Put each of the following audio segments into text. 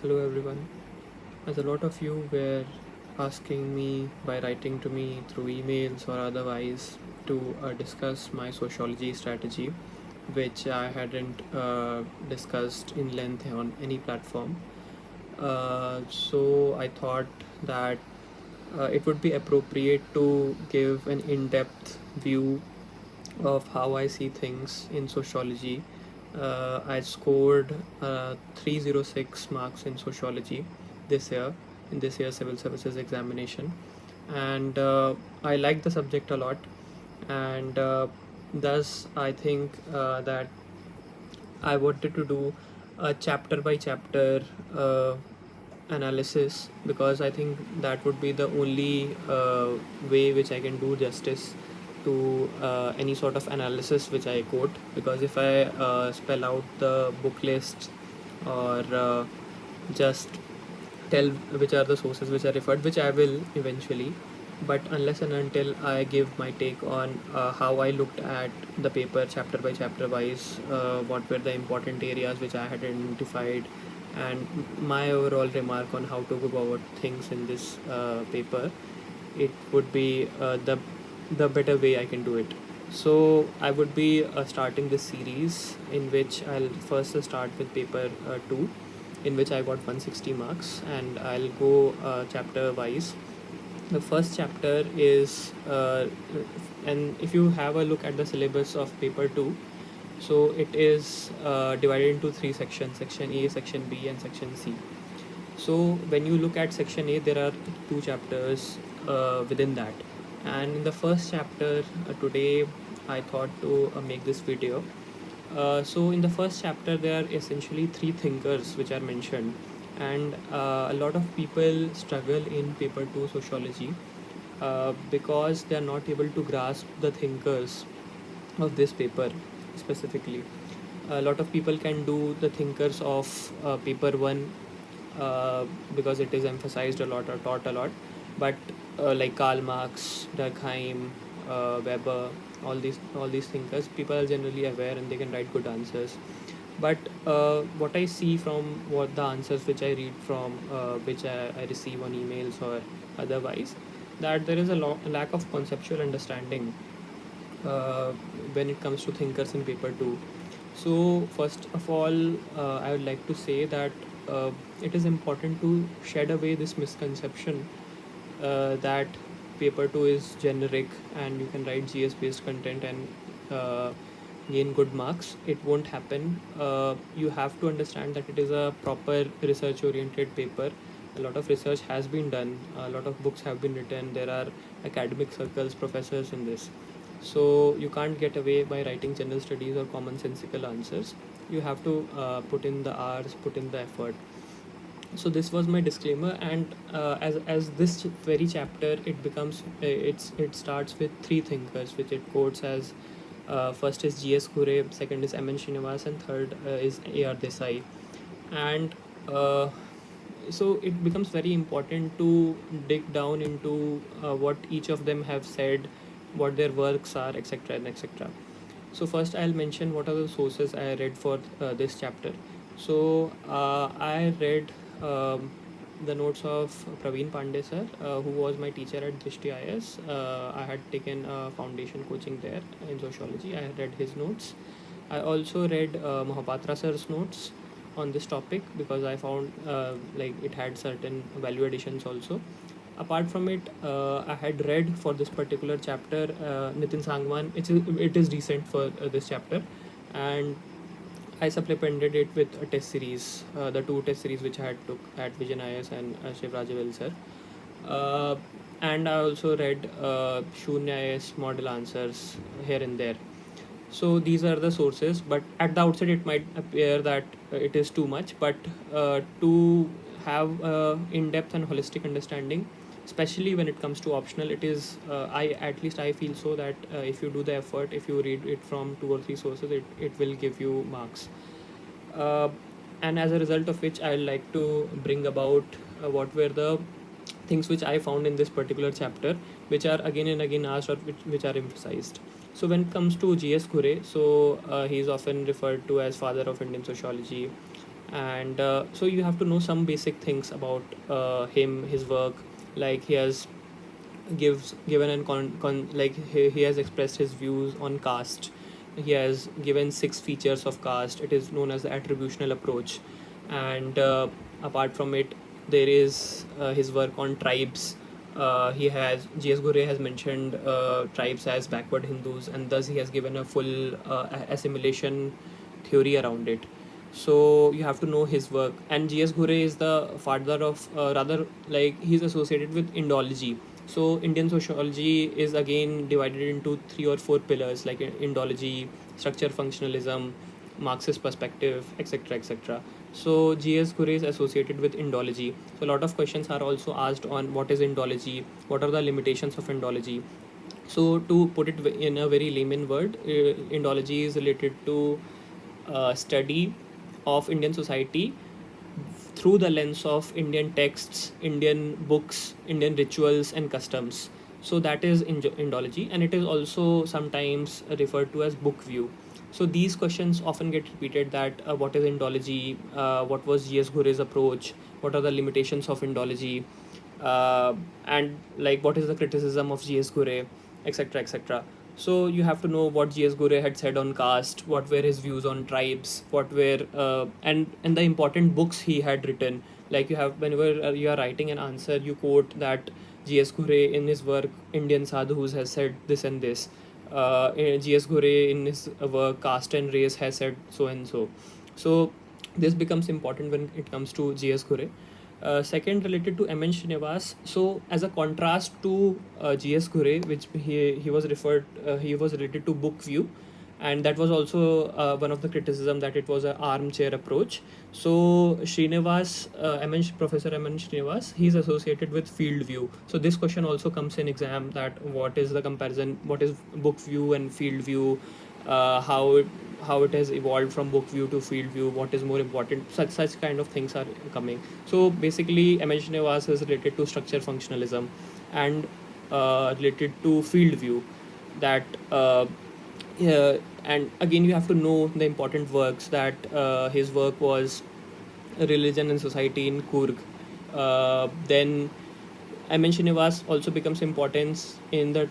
Hello everyone. As a lot of you were asking me by writing to me through emails or otherwise to discuss my sociology strategy, which I hadn't discussed in length on any platform. So I thought that it would be appropriate to give an in depth view of how I see things in sociology. I scored 306 marks in sociology this year, in this year's civil services examination, and I like the subject a lot, and thus I think that I wanted to do a chapter by chapter analysis, because I think that would be the only way which I can do justice to any sort of analysis which I quote. Because if I spell out the book lists or just tell which are the sources which are referred, which I will eventually, but unless and until I give my take on how I looked at the paper chapter by chapter wise, what were the important areas which I had identified, and my overall remark on how to go about things in this paper, it would be the better way I can do it. So I would be starting this series in which I'll first start with paper 2, in which I got 160 marks, and I'll go chapter wise. The first chapter is, and if you have a look at the syllabus of paper 2, so it is divided into three sections: section A, section B, and section C. So when you look at section A, there are two chapters within that. And in the first chapter, today I thought to make this video. So in the first chapter, there are essentially three thinkers which are mentioned, and a lot of people struggle in paper 2 sociology because they are not able to grasp the thinkers of this paper specifically. A lot of people can do the thinkers of paper 1 because it is emphasized a lot or taught a lot, but like Karl Marx, Durkheim, Weber, all these thinkers, people are generally aware and they can write good answers. But what I see from what the answers which I read from, which I receive on emails or otherwise, that there is a lack of conceptual understanding uh, when it comes to thinkers in paper 2. So first of all, I would like to say that it is important to shed away this misconception that paper 2 is generic and you can write GS based content and gain good marks. It won't happen. You have to understand that it is a proper research oriented paper. A lot of research has been done, a lot of books have been written, there are academic circles, professors in this. So you can't get away by writing general studies or commonsensical answers. You have to put in the hours, put in the effort. So this was my disclaimer, and as this very chapter, it becomes it starts with three thinkers which it quotes as, first is Ghurye, second is Srinivas, and third is AR Desai. And so it becomes very important to dig down into what each of them have said, what their works are, etc., and etc. So first I'll mention what are the sources I read for this chapter. So I read the notes of Praveen Pandey sir, who was my teacher at Drishti IS. I had taken foundation coaching there in sociology. I had read his notes. I also read Mohapatra sir's notes on this topic because I found like it had certain value additions also. Apart from it, I had read for this particular chapter Nitin Sangwan. It is recent for this chapter, and I supplemented it with a test series, the two test series which I had took at Vision IS and Shiv Rajavel sir. Uh, and I also read Shunya IS model answers here and there. So these are the sources, but at the outset it might appear that it is too much. But to have in-depth and holistic understanding, especially when it comes to optional, it is I at least I feel so that if you do the effort, if you read it from two or three sources, it will give you marks. uh, and as a result of which I'd like to bring about what were the things which I found in this particular chapter, which are again and again asked or which are emphasized. So when it comes to G.S. Ghurye, so he is often referred to as father of Indian sociology. And so you have to know some basic things about him, his work. Like he has given and like he has expressed his views on caste. He has given 6 features of caste. It is known as the attributional approach. And apart from it, there is his work on tribes. He has G.S. Ghurye has mentioned tribes as backward Hindus, and thus he has given a full assimilation theory around it. So you have to know his work. And G.S. Ghurye is the father of rather, like, he's associated with Indology. So Indian sociology is again divided into 3 or 4 pillars, like Indology, structure functionalism, Marxist perspective, etc., etc. So G.S. Ghurye is associated with Indology. So a lot of questions are also asked on what is Indology, what are the limitations of Indology. So to put it in a very layman word, Indology is related to study of Indian society through the lens of Indian texts, Indian books, Indian rituals and customs. So that is Indology, and it is also sometimes referred to as book view. So these questions often get repeated, that what is Indology, what was G.S. Ghurye's approach, what are the limitations of Indology, and like what is the criticism of G.S. Ghurye, etc., etc. So you have to know what G.S. Ghurye had said on caste, what were his views on tribes, what were and the important books he had written. Like you have, whenever you are writing an answer, you quote that G.S. Ghurye in his work Indian Sadhus has said this and this. G.S. Ghurye in his work Caste and Race has said so and so. So this becomes important when it comes to G.S. Ghurye. Second, related to M.N. Srinivas. So, as a contrast to G.S. Ghurye, which he was referred, he was related to book view, and that was also one of the criticism, that it was an armchair approach. So, Srinivas, Professor M.N. Srinivas, he's associated with field view. So, this question also comes in exam, that what is the comparison, what is book view and field view, how it has evolved from book view to field view, what is more important, such kind of things are coming. So basically M.N. Srinivas is related to structure functionalism, and related to field view, that and again you have to know the important works, that his work was Religion and Society in Coorg. Then M.N. Srinivas also becomes importance in the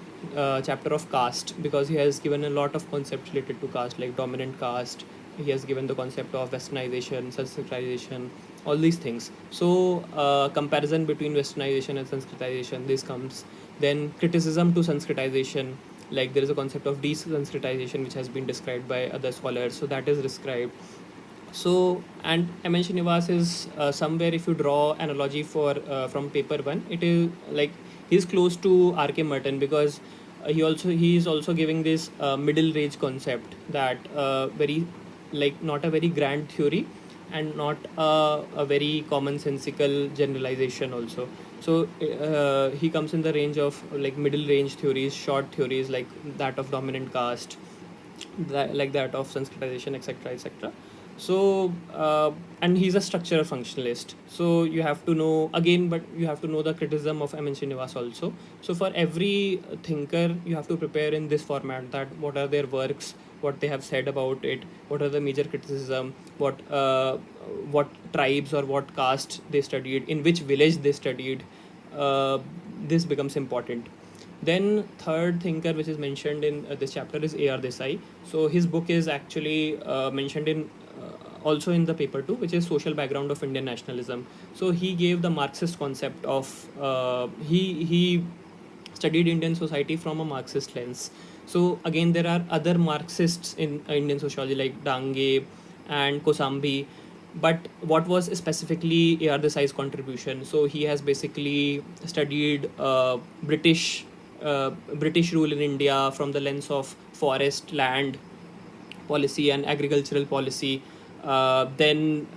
chapter of caste, because he has given a lot of concepts related to caste, like dominant caste. He has given the concept of westernization, Sanskritization, all these things. So comparison between westernization and Sanskritization, this comes. Then criticism to Sanskritization, like there is a concept of desanskritization which has been described by other scholars, so that is described. So, and M.N. Srinivas is somewhere, if you draw analogy for from paper one, it is like he's close to R.K. Merton, because he is also giving this middle range concept, that very, like, not a very grand theory, and not a very commonsensical generalization also. So he comes in the range of like middle range theories, short theories, like that of dominant caste, like that of Sanskritization, etc., etc. So and he's a structural functionalist, so you have to know again, but you have to know the criticism of M.N. Srinivas also. So for every thinker you have to prepare in this format, that what are their works, what they have said about it, what are the major criticism, what tribes or what caste they studied, in which village they studied. uh, this becomes important. Then third thinker which is mentioned in this chapter is A.R. Desai. So his book is actually mentioned in also in the paper too, which is Social Background of Indian Nationalism. So he gave the Marxist concept of he studied Indian society from a Marxist lens. So again, there are other Marxists in Indian sociology, like Dange and Kosambi. But what was specifically A.R. Desai's contribution? So he has basically studied British rule in India from the lens of forest, land policy and agricultural policy, then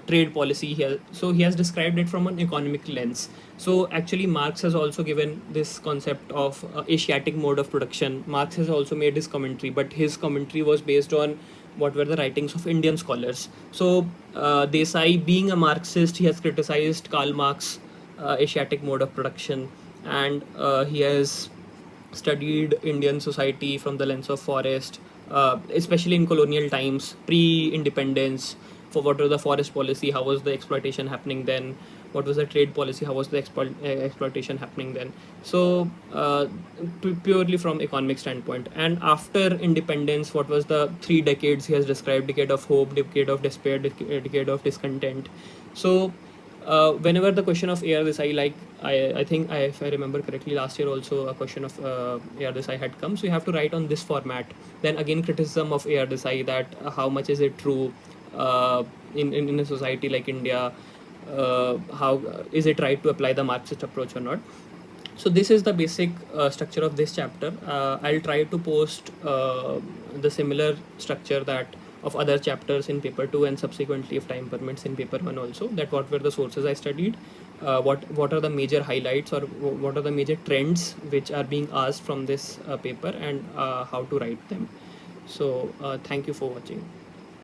trade policy here. So he has described it from an economic lens. So actually Marx has also given this concept of Asiatic mode of production. Marx has also made his commentary, but his commentary was based on what were the writings of Indian scholars. So Desai, being a Marxist, he has criticized Karl Marx Asiatic mode of production, and he has studied Indian society from the lens of forest, especially in colonial times, pre-independence, for what was the forest policy, how was the exploitation happening then, what was the trade policy, how was the exploitation happening then. So purely from economic standpoint. And after independence, what was the 3 decades he has described: decade of hope, decade of despair, decade of discontent. So whenever the question of AR Desai, like I think if I remember correctly, last year also a question of AR Desai had come. So you have to write on this format. Then again, criticism of AR Desai, that how much is it true in a society like India? How is it right to apply the Marxist approach or not? So this is the basic structure of this chapter. I'll try to post the similar structure that of other chapters in paper 2, and subsequently, if time permits, in paper 1 also, that what were the sources I studied, what are the major highlights, or what are the major trends which are being asked from this paper, and how to write them. So thank you for watching.